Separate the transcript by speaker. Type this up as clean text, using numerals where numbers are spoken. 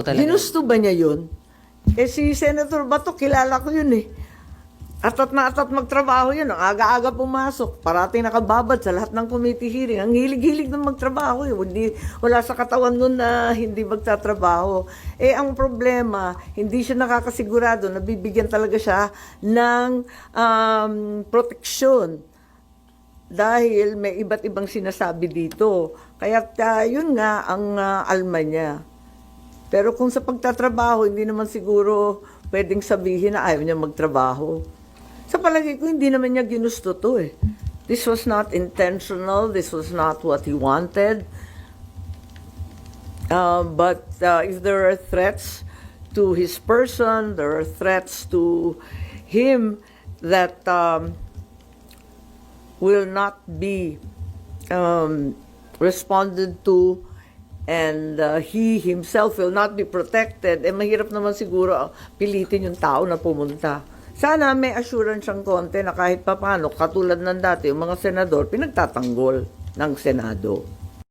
Speaker 1: talaga.
Speaker 2: Ginusto ba niya yun? Eh si Senator Bato, kilala ko yun eh. Atat na atat magtrabaho yun. Ang aga-aga pumasok. Parating nakababad sa lahat ng committee hearing. Ang hilig-hilig na magtrabaho yun. Wala sa katawan nun na hindi magtatrabaho. Eh ang problema, hindi siya nakakasigurado na bibigyan talaga siya ng proteksyon. Dahil may iba't ibang sinasabi dito. Kaya yun nga ang alma niya. Pero kung sa pagtatrabaho, hindi naman siguro pwedeng sabihin na ayaw niya magtrabaho. Sa palagay ko, hindi naman niya ginusto to eh. This was not intentional. This was not what he wanted. But if there are threats to his person, there are threats to him that will not be responded to, and he himself will not be protected, eh mahirap naman siguro pilitin yung tao na pumunta. Sana may assurance siyang konti na kahit papano, katulad ng dati, yung mga senador, pinagtatanggol ng Senado.